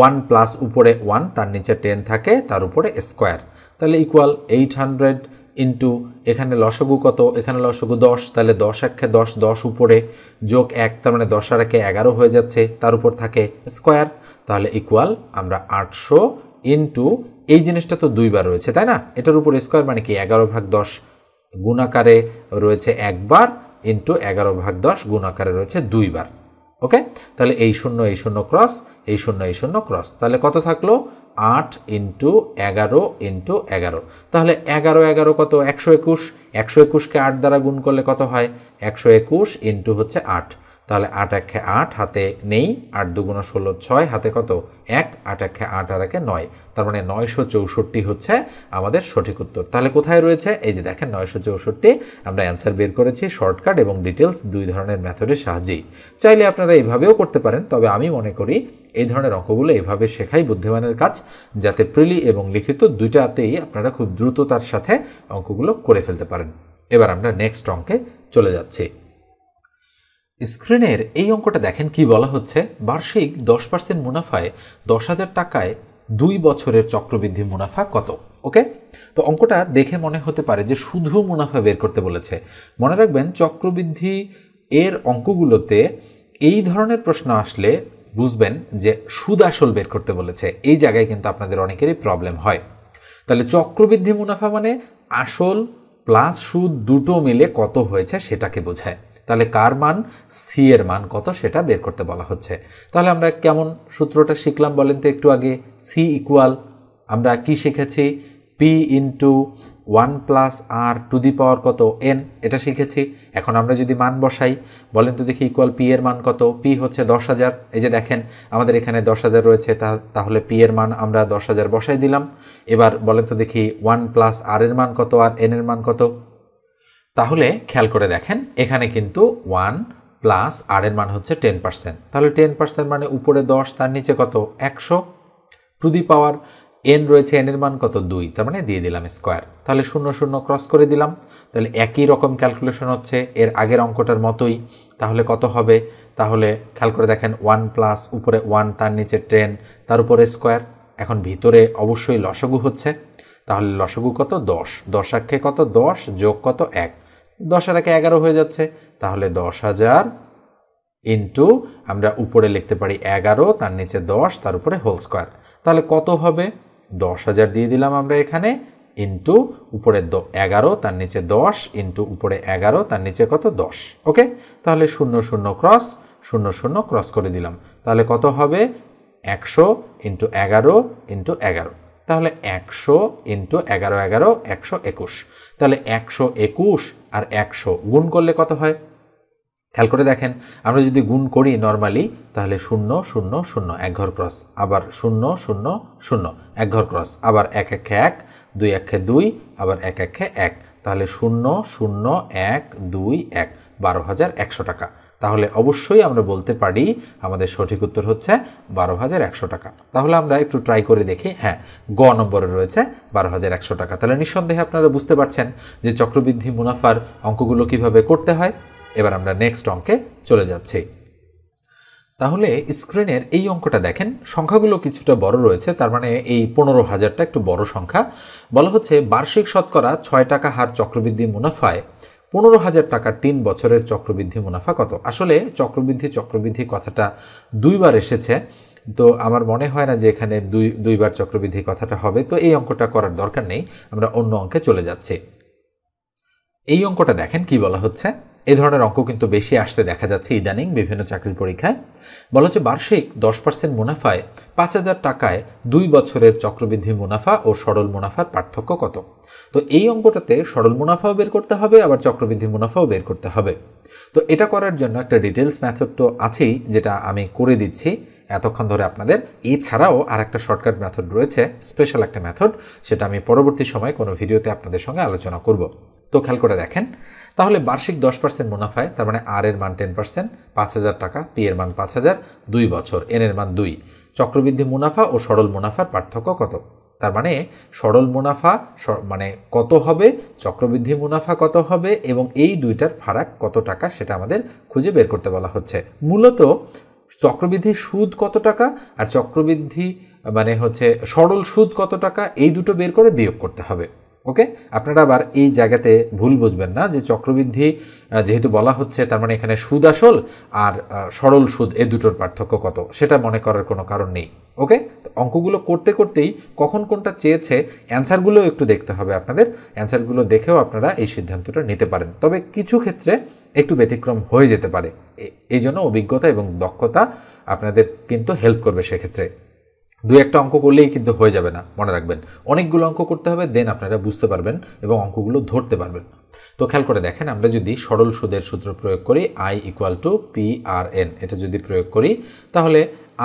1+ উপরে 1 তার নিচে 10 থাকে, তার উপরে স্কোয়ার, তাহলে ইকুয়াল 800 ইন্টু এখানে লসাগু কত? এখানে লসাগু 10, তাহলে 10 একে 10, 10 উপরে যোগ 1, তার মানে 10 আর 1 11 হয়ে যাচ্ছে, তার উপর থাকে স্কোয়ার, তাহলে ইকুয়াল আমরা 800 ইন্টু এই জিনিসটা তো 2 বার রয়েছে, তাই না? এটার উপর স্কোয়ার মানে কি 11/10 গুণাকারে রয়েছে 1 বার, ইন্টু 11/10 গুণাকারে রয়েছে 2 বার। ওকে, তাহলে এই 0 এই 0 ক্রস, এই 0 এই 0 ক্রস, তাহলে কত থাকলো? 8 ইন্টু 11 ইন্টু 11, তাহলে 11 11 কত? 121। 121কে 8 দ্বারা গুণ করলে কত হয়? 121 ইন্টু হচ্ছে 8, তাহলে 8 একে 8 হাতে নেই, 8 2 16 6 হাতে কত? 1, 8 একে 8 আর একে 9, তার মানে 964 হচ্ছে আমাদের সঠিক উত্তর। তাহলে কোথায় রয়েছে? এই যে দেখেন 964, আমরা অ্যান্সার বের করেছি শর্টকাট এবং ডিটেলস দুই ধরনের মেথডের সাহায্যেই। চাইলে আপনারা এইভাবেও করতে পারেন, তবে আমি মনে করি এই ধরনের অঙ্কগুলো এইভাবে শেখাই বুদ্ধিমানের কাজ, যাতে প্রিলি এবং লিখিত দুইটাতেই আপনারা খুব দ্রুততার সাথে অঙ্কগুলো করে ফেলতে পারেন। এবার আমরা নেক্সট অঙ্কে চলে যাচ্ছি। স্ক্রিনের এই অঙ্কটা দেখেন কি বলা হচ্ছে, বার্ষিক 10% মুনাফায় 10,000 টাকায় 2 বছরের চক্রবৃদ্ধি মুনাফা কত? ওকে, তো অঙ্কটা দেখে মনে হতে পারে যে শুধু মুনাফা বের করতে বলেছে। মনে রাখবেন চক্রবৃদ্ধি এর অঙ্কগুলোতে এই ধরনের প্রশ্ন আসলে বুঝবেন যে সুদ আসল বের করতে বলেছে, এই জায়গায় কিন্তু আপনাদের অনেকেরই প্রবলেম হয়। তাহলে চক্রবৃদ্ধি মুনাফা মানে আসল প্লাস সুদ দুটো মিলে কত হয়েছে সেটাকে বোঝায়। তাহলে কার মান? সি এর মান কত সেটা বের করতে বলা হচ্ছে। তাহলে আমরা কেমন সূত্রটা শিখলাম বলেন তো একটু আগে? সি ইকুয়াল আমরা কি শিখেছি? পি ইন্টু 1+R⁴ কত? এন, এটা শিখেছি। এখন আমরা যদি মান বসাই, বলেন তো দেখি ইকুয়াল পি এর মান কত? পি হচ্ছে 10,000, এই যে দেখেন আমাদের এখানে 10,000 রয়েছে, তাহলে পি এর মান আমরা 10,000 বসাই দিলাম। এবার বলেন তো দেখি 1+R এর মান কত আর এন এর মান কত? তাহলে খেয়াল করে দেখেন এখানে কিন্তু 1+R এর মান হচ্ছে 10%, তাহলে 10% মানে উপরে 10 তার নিচে কত? 100 এন রয়েছে, এন এর মান কত? 2, তার মানে দিয়ে দিলাম স্কোয়ার, তাহলে 0 0 ক্রস করে দিলাম, তাহলে একই রকম ক্যালকুলেশন হচ্ছে এর আগের অঙ্কটার মতোই। তাহলে কত হবে? তাহলে খেয়াল করে দেখেন 1+ উপরে 1 তার নিচে 10 তার উপরে স্কোয়ার। এখন ভিতরে অবশ্যই লসাগু হচ্ছে, তাহলে লসাগু কত? 10, 10 একে কত? 10 যোগ কত? 1, 10 আর একে 11 হয়ে যাচ্ছে, তাহলে 10,000 ইন্টু আমরা উপরে লিখতে পারি 11, তার নিচে 10, তার উপরে হোল স্কোয়ার। তাহলে কত হবে? 10,000 দিয়ে দিলাম আমরা এখানে, ইন্টু উপরে 11, তার নিচে 10, ইন্টু উপরে 11, তার নিচে কত? 10। ওকে, তাহলে 0 0 ক্রস 0 0 ক্রস করে দিলাম। তাহলে কত হবে? 100 ইন্টু 11 ইন্টু 11। তাহলে 100 ইন্টু 11 11 121। তাহলে 121 আর 100 গুণ করলে কত হয়? খেয়াল করে দেখেন, আমরা যদি গুণ করি নর্মালি, তাহলে 0 0 0 এক ঘর ক্রস, আবার 0 0 0 এক ঘর ক্রস, আবার 1 1 1 2 1 2, আবার 1 1 1। তাহলে 0 0 1 2 1, 12,100 টাকা। তাহলে অবশ্যই আমরা বলতে পারি আমাদের সঠিক উত্তর হচ্ছে 12,100 টাকা। তাহলে আমরা একটু ট্রাই করে দেখি। হ্যাঁ, গ নম্বরে রয়েছে 12,100 টাকা। তাহলে নিঃসন্দেহে আপনারা বুঝতে পারছেন যে চক্রবৃদ্ধি মুনাফার অঙ্কগুলো কিভাবে করতে হয়। এবার আমরা নেক্সট অঙ্কে চলে যাচ্ছি। তাহলে স্ক্রিনের এই অঙ্কটা দেখেন, সংখ্যাগুলো কিছুটা বড় রয়েছে, তার মানে এই 15,000টা একটু বড় সংখ্যা। বলা হচ্ছে বার্ষিক শতকরা 6 টাকা হার চক্রবৃদ্ধি মুনাফায় 15,000 টাকার 3 বছরের চক্রবৃদ্ধি মুনাফা কত? আসলে চক্রবৃদ্ধি কথাটা দুইবার এসেছে, তো আমার মনে হয় না যে এখানে দুইবার চক্রবৃদ্ধি কথাটা হবে, তো এই অঙ্কটা করার দরকার নেই, আমরা অন্য অঙ্কে চলে যাচ্ছি। এই অঙ্কটা দেখেন কি বলা হচ্ছে। এই ধরনের অঙ্ক কিন্তু বেশি আসতে দেখা যাচ্ছে ইদানিং বিভিন্ন চাকরির পরীক্ষায়। বলা হচ্ছে বার্ষিক 10% মুনাফায় 5,000 টাকায় 2 বছরের চক্রবৃদ্ধি মুনাফা ও সরল মুনাফার পার্থক্য কত? তো এই অঙ্কটাতে সরল মুনাফাও বের করতে হবে, আবার চক্রবৃদ্ধি মুনাফাও বের করতে হবে। তো এটা করার জন্য একটা ডিটেলস মেথড তো আছেই, যেটা আমি করে দিচ্ছি এতক্ষণ ধরে আপনাদের। এছাড়াও আর একটা শর্টকাট মেথড রয়েছে, স্পেশাল একটা মেথড, সেটা আমি পরবর্তী সময় কোনো ভিডিওতে আপনাদের সঙ্গে আলোচনা করব। তো খেয়াল করে দেখেন, তাহলে বার্ষিক 10% মুনাফায়, তার মানে আর এর মান 10%, 5,000 টাকা, পি এর মান 5,000, 2 বছর, এন এর মান 2। চক্রবৃদ্ধি মুনাফা ও সরল মুনাফার পার্থক্য কত? তার মানে সরল মুনাফা মানে কত হবে, চক্রবৃদ্ধি মুনাফা কত হবে, এবং এই দুইটার ফারাক কত টাকা সেটা আমাদের খুঁজে বের করতে বলা হচ্ছে। মূলত চক্রবৃদ্ধি সুদ কত টাকা আর চক্রবৃদ্ধি মানে হচ্ছে সরল সুদ কত টাকা, এই দুটো বের করে বিয়োগ করতে হবে। ওকে, আপনারা আবার এই জায়গাতে ভুল বুঝবেন না যে চক্রবৃদ্ধি যেহেতু বলা হচ্ছে তার মানে এখানে সুদ আসল আর সরল সুদ এই দুটোর পার্থক্য কত, সেটা মনে করার কোনো কারণ নেই। ওকে, অঙ্কগুলো করতে করতেই কখন কোনটা চেয়েছে অ্যান্সারগুলো একটু দেখতে হবে আপনাদের। অ্যান্সারগুলো দেখেও আপনারা এই সিদ্ধান্তটা নিতে পারেন, তবে কিছু ক্ষেত্রে একটু ব্যতিক্রম হয়ে যেতে পারে। এই জন্য অভিজ্ঞতা এবং দক্ষতা আপনাদের কিন্তু হেল্প করবে সেক্ষেত্রে। দু একটা অঙ্ক করলেই কিন্তু হয়ে যাবে না, মনে রাখবেন অনেকগুলো অঙ্ক করতে হবে, দেন আপনারা বুঝতে পারবেন এবং অঙ্কগুলো ধরতে পারবেন। তো খেয়াল করে দেখেন, আমরা যদি সরল সুদের সূত্র প্রয়োগ করি, I = PRN, এটা যদি প্রয়োগ করি তাহলে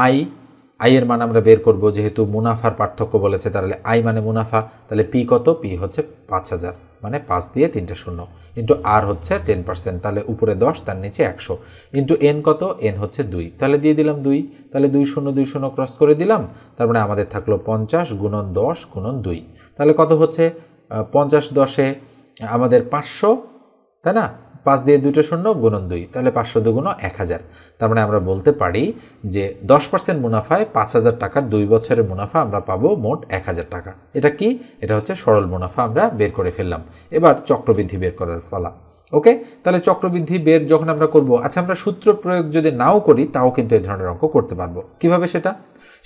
আই এর মান আমরা বের করব, যেহেতু মুনাফার পার্থক্য বলেছে তাহলে আই মানে মুনাফা, তাহলে পি কত? পি হচ্ছে 5,000, মানে 5 দিয়ে 3টে শূন্য, ইন্টু আর হচ্ছে 10%, তাহলে উপরে 10 তার নিচে 100, ইন্টু এন কত? এন হচ্ছে 2, তাহলে দিয়ে দিলাম 2, তাহলে 2 0 2 0 ক্রস করে দিলাম, তার মানে আমাদের থাকলো 50 গুণন 10 গুণন 2, তাহলে কত হচ্ছে? 50 10-এ আমাদের 500, তাই না? 5 দিয়ে 2টে শূন্য গুণন 2, তাহলে 500 2 1000। তার মানে আমরা বলতে পারি যে 10% মুনাফায় 5,000 টাকার 2 বছরের মুনাফা আমরা পাবো মোট 1,000 টাকা। এটা কি? এটা হচ্ছে সরল মুনাফা, আমরা বের করে ফেললাম। এবার চক্রবৃদ্ধি বের করার পালা। ওকে, তাহলে চক্রবৃদ্ধি বের যখন আমরা করব, আচ্ছা আমরা সূত্র প্রয়োগ যদি নাও করি তাও কিন্তু এই ধরনের অঙ্ক করতে পারবো। কিভাবে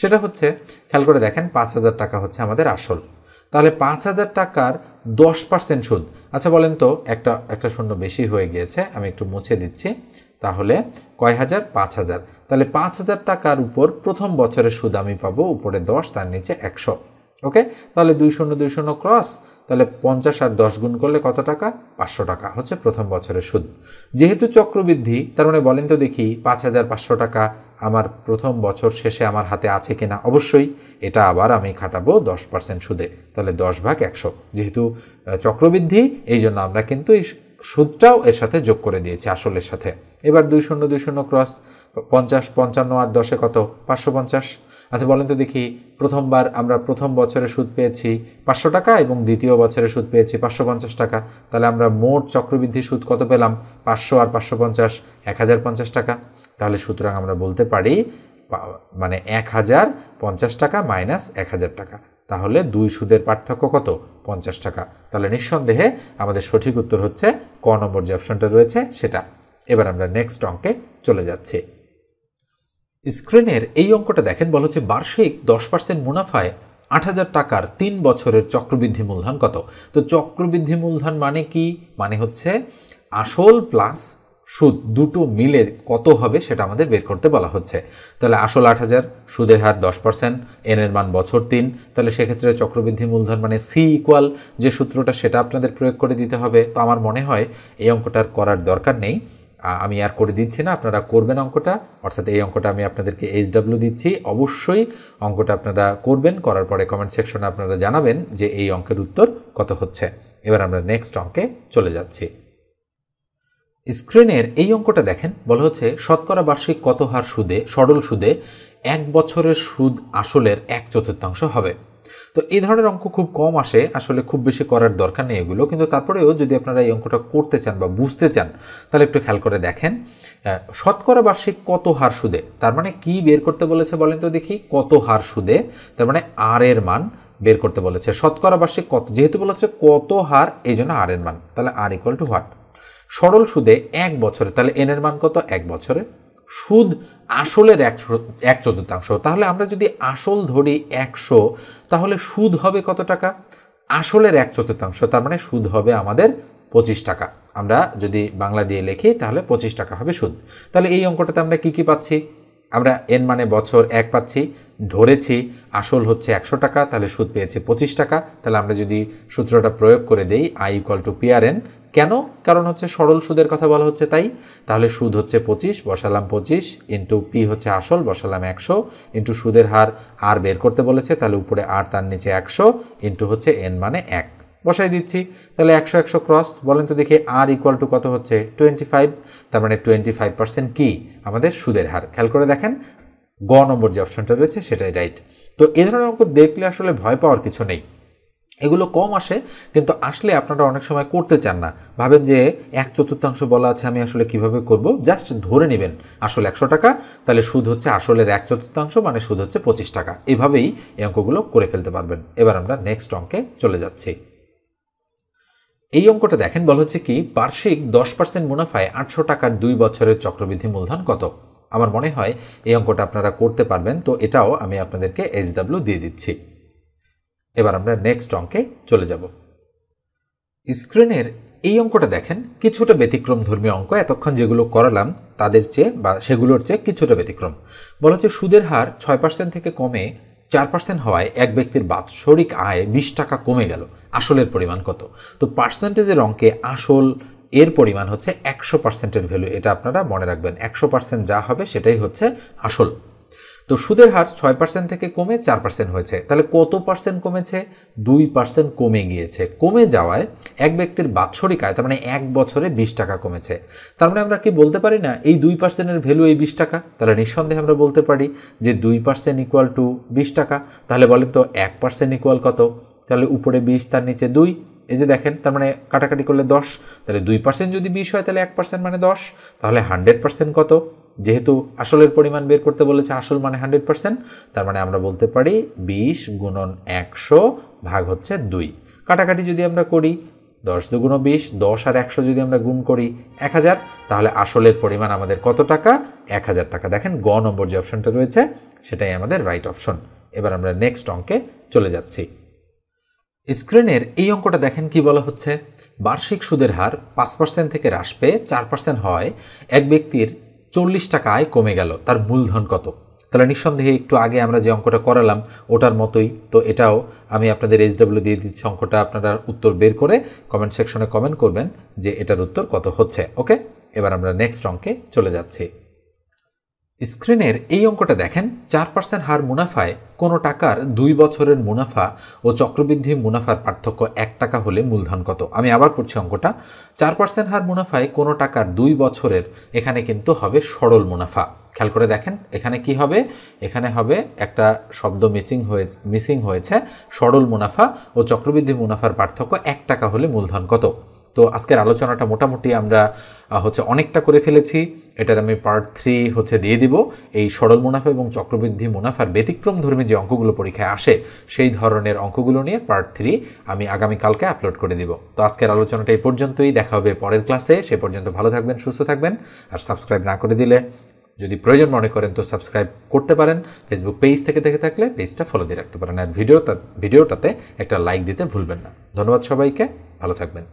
সেটা হচ্ছে, খেয়াল করে দেখেন, 5,000 টাকা হচ্ছে আমাদের আসল, তাহলে 5,000 টাকার 10% সুদ। আচ্ছা বলেন তো, একটা শূন্য বেশি হয়ে গিয়েছে, আমি একটু মুছে দিচ্ছি। তাহলে কয় হাজার? 5,000। তাহলে 5,000 টাকার উপর প্রথম বছরের সুদ আমি পাবো উপরে 10 তার নিচে 100। ওকে, তাহলে 2 0 2 0 ক্রস, তাহলে 50 আর 10 গুণ করলে কত টাকা? 500 টাকা হচ্ছে প্রথম বছরের সুদ। যেহেতু চক্রবৃদ্ধি, তার মানে বলেন তো দেখি 5,500 টাকা আমার প্রথম বছর শেষে আমার হাতে আছে কিনা? অবশ্যই, এটা আবার আমি খাটাবো 10% সুদে, তাহলে 10/100। যেহেতু চক্রবৃদ্ধি, এই জন্য আমরা কিন্তু এই সুদটাও এর সাথে যোগ করে দিয়েছি আসলের সাথে। এবার 2 0 2 0 ক্রস, 50 55 আর 10-এ কত? 550। আচ্ছা বলেন তো দেখি, প্রথমবার আমরা প্রথম বছরে সুদ পেয়েছি 500 টাকা এবং দ্বিতীয় বছরে সুদ পেয়েছি 550 টাকা, তাহলে আমরা মোট চক্রবৃদ্ধি সুদ কত পেলাম? 500 আর 550 1050 টাকা। তাহলে সুতরাং আমরা বলতে পারি মানে 1050 টাকা মাইনাস 1000 টাকা, তাহলে 2 সুদের পার্থক্য কত? 50 টাকা। তাহলে নিঃসন্দেহে আমাদের সঠিক উত্তর হচ্ছে ক নম্বর যে অপশনটা রয়েছে সেটা। এবার আমরা নেক্সট অঙ্কে চলে যাচ্ছে। স্ক্রিনের এই অঙ্কটা দেখেন, বলা হচ্ছে বার্ষিক 10% মুনাফায় 8,000 টাকার 3 বছরের চক্রবৃদ্ধি মূলধন কত। তো চক্রবৃদ্ধি মূলধন মানে কি, মানে হচ্ছে আসল প্লাস সুদ দুটো মিলে কত হবে সেটা আমাদের বের করতে বলা হচ্ছে। তাহলে আসল 8,000, সুদের হার 10%, এন এর মান বছর 3, তাহলে সেক্ষেত্রে চক্রবৃদ্ধি মূলধন মানে সি ইকুয়াল যে সূত্রটা সেটা আপনাদের প্রয়োগ করে দিতে হবে। তো আমার মনে হয় এই অঙ্কটার করার দরকার নেই, আমি আর করে দিচ্ছি না, আপনারা করবেন অঙ্কটা, অর্থাৎ এই অঙ্কটা আমি আপনাদেরকে HW দিচ্ছি। অবশ্যই অঙ্কটা আপনারা করবেন, করার পরে কমেন্ট সেকশনে আপনারা জানাবেন যে এই অঙ্কের উত্তর কত হচ্ছে। এবার আমরা নেক্সট অঙ্কে চলে যাচ্ছি। স্ক্রিনের এই অঙ্কটা দেখেন, বলা হচ্ছে শতকরা বার্ষিক কত হার সুদে, সরল সুদে 1 বছরের সুদ আসলের 1/4 হবে। তো এই ধরনের অঙ্ক খুব কম আসে, আসলে খুব বেশি করার দরকার নেই এগুলো, কিন্তু তারপরেও যদি আপনারা এই অঙ্কটা করতে চান বা বুঝতে চান তাহলে একটু খেয়াল করে দেখেন। শতকরা বার্ষিক কত হার সুদে, তার মানে কি বের করতে বলেছে বলেন তো দেখি, কত হার সুদে, তার মানে আর এর মান বের করতে বলেছে। শতকরা বার্ষিক কত, যেহেতু বলেছে কত হার এই জন্য আর এর মান, তাহলে আর ইকুয়াল টু হোয়াট, সরল সুদে 1 বছরে, তাহলে এন এর মান কত, 1 বছরে, সুদ আসলের 1/4, তাহলে আমরা যদি আসল ধরি 100, তাহলে সুদ হবে কত টাকা, আসলের 1/4, তার মানে সুদ হবে আমাদের 25 টাকা। আমরা যদি বাংলা দিয়ে লিখি তাহলে 25 টাকা হবে সুদ। তাহলে এই অঙ্কটাতে আমরা কি কি পাচ্ছি, আমরা এন মানে বছর 1 পাচ্ছি, ধরেছি আসল হচ্ছে 100 টাকা, তাহলে সুদ পেয়েছি 25 টাকা। তাহলে আমরা যদি সূত্রটা প্রয়োগ করে দেই I equal to P R N, কেন, কারণ হচ্ছে সরল সুদের কথা বলা হচ্ছে তাই। তাহলে সুদ হচ্ছে 25, বসালাম 25, ইন্টু পি হচ্ছে আসল, বসালাম 100, ইন্টু সুদের হার আর বের করতে বলেছে, তাহলে উপরে আর তার নিচে 100, ইন্টু হচ্ছে এন মানে 1 বসাই দিচ্ছি। তাহলে 100 ক্রস, বলেন তো দেখি আর ইকুয়াল টু কত হচ্ছে, 25, তার মানে 25% কি আমাদের সুদের হার। খেয়াল করে দেখেন গ নম্বর যে অপশনটা রয়েছে সেটাই রাইট। তো এই ধরনের অঙ্ক দেখলে আসলে ভয় পাওয়ার কিছু নেই, এগুলো কম আসে, কিন্তু আসলে আপনারা অনেক সময় করতে চান না, ভাবেন যে 1/4 বলা আছে আমি আসলে কিভাবে করব, জাস্ট ধরে নেবেন আসল 100 টাকা, তাহলে সুদ হচ্ছে আসলের 1/4 মানে সুদ হচ্ছে 25 টাকা। এভাবেই এই অঙ্কগুলো করে ফেলতে পারবেন। এবার আমরা নেক্সট অঙ্কে চলে যাচ্ছি। এই অঙ্কটা দেখেন, বলা হচ্ছে কি বার্ষিক 10% মুনাফায় 800 টাকার 2 বছরের চক্রবৃদ্ধি মূলধন কত। আমার মনে হয় এই অঙ্কটা আপনারা করতে পারবেন, তো এটাও আমি আপনাদেরকে HW দিয়ে দিচ্ছি। এবার আমরা নেক্সট অঙ্কে চলে যাব। স্ক্রিনের এই অঙ্কটা দেখেন কিছুটা ব্যতিক্রম ধর্মীয় অঙ্ক, এতক্ষণ যেগুলো করালাম তাদের চেয়ে বা সেগুলোর চেয়ে কিছুটা ব্যতিক্রম। বলা হচ্ছে সুদের হার 6% থেকে কমে 4% হওয়ায় এক ব্যক্তির বাৎসরিক আয় 20 টাকা কমে গেল, আসলের পরিমাণ কত। তো পার্সেন্টেজের অঙ্কে আসল এর পরিমাণ হচ্ছে 100%-এর ভ্যালু, এটা আপনারা মনে রাখবেন, 100% যা হবে সেটাই হচ্ছে আসল। তো সুদের হার 6% থেকে কমে 4% হয়েছে, তাহলে কত পার্সেন্ট কমেছে, 2% কমে গিয়েছে। কমে যাওয়ায় এক ব্যক্তির বাৎসরিক আয়, তার মানে 1 বছরে 20 টাকা কমেছে। তার মানে আমরা কি বলতে পারি না এই 2%-এর ভ্যালু এই 20 টাকা, তাহলে নিঃসন্দেহে আমরা বলতে পারি যে 2% ইকুয়াল টু 20 টাকা। তাহলে বলেন তো 1% ইকুয়াল কত, তাহলে উপরে 20 তার নিচে 2, এই যে দেখেন, তার মানে কাটাকাটি করলে 10, তাহলে 2% যদি 20 হয় তাহলে 1% মানে 10, তাহলে 100% কত, যেহেতু আসলের পরিমাণ বের করতে বলেছে, আসল মানে 100%, তার মানে আমরা বলতে পারি 20 গুণন 100 ভাগ হচ্ছে 2। কাটাকাটি যদি আমরা করি 10 দুগুণ 20, 10 আর 100 যদি আমরা গুণ করি 1000, তাহলে আসলের পরিমাণ আমাদের কত টাকা, 1000 টাকা। দেখেন গ নম্বর যে অপশনটা রয়েছে সেটাই আমাদের রাইট অপশন। এবার আমরা নেক্সট অঙ্কে চলে যাচ্ছি। স্ক্রিনের এই অঙ্কটা দেখেন কি বলা হচ্ছে, বার্ষিক সুদের হার 5% থেকে হ্রাস পেয়ে 4% হওয়ায় এক ব্যক্তির 40 টাকা আয় কমে গেল, তার মূলধন কত। তাহলে নিঃসন্দেহে একটু আগে আমরা যে অঙ্কটা করালাম ওটার মতোই, তো এটাও আমি আপনাদের HW দিয়ে দিচ্ছি। অঙ্কটা আপনারা উত্তর বের করে কমেন্ট সেকশনে কমেন্ট করবেন যে এটার উত্তর কত হচ্ছে। ওকে, এবার আমরা নেক্সট অঙ্কে চলে যাচ্ছি। স্ক্রিনের এই অঙ্কটা দেখেন 4% হার মুনাফায় কোনো টাকার 2 বছরের মুনাফা ও চক্রবৃদ্ধি মুনাফার পার্থক্য 1 টাকা হলে মূলধন কত। আমি আবার পড়ছি অঙ্কটা, 4% হার মুনাফায় কোনো টাকার 2 বছরের, এখানে কিন্তু হবে সরল মুনাফা। খেয়াল করে দেখেন এখানে কি হবে, এখানে হবে একটা শব্দ মিসিং হয়েছে, সরল মুনাফা ও চক্রবৃদ্ধি মুনাফার পার্থক্য 1 টাকা হলে মূলধন কত। তো আজকের আলোচনাটা মোটামুটি আমরা অনেকটা করে ফেলেছি, এটার আমি পার্ট 3 দিয়ে দিব। এই সরল মুনাফা এবং চক্রবৃদ্ধি মুনাফার ব্যতিক্রম ধর্মী যে অঙ্কগুলো পরীক্ষায় আসে সেই ধরনের অঙ্কগুলো নিয়ে পার্ট 3 আমি আগামীকালকে আপলোড করে দিব। তো আজকের আলোচনাটা এই পর্যন্তই, দেখা হবে পরের ক্লাসে। সে পর্যন্ত ভালো থাকবেন, সুস্থ থাকবেন, আর সাবস্ক্রাইব না করে দিলে যদি প্রয়োজন মনে করেন তো সাবস্ক্রাইব করতে পারেন। ফেসবুক পেজ থেকে দেখে থাকলে পেজটা ফলো দিয়ে রাখতে পারেন। আর ভিডিওটাতে একটা লাইক দিতে ভুলবেন না। ধন্যবাদ সবাইকে, ভালো থাকবেন।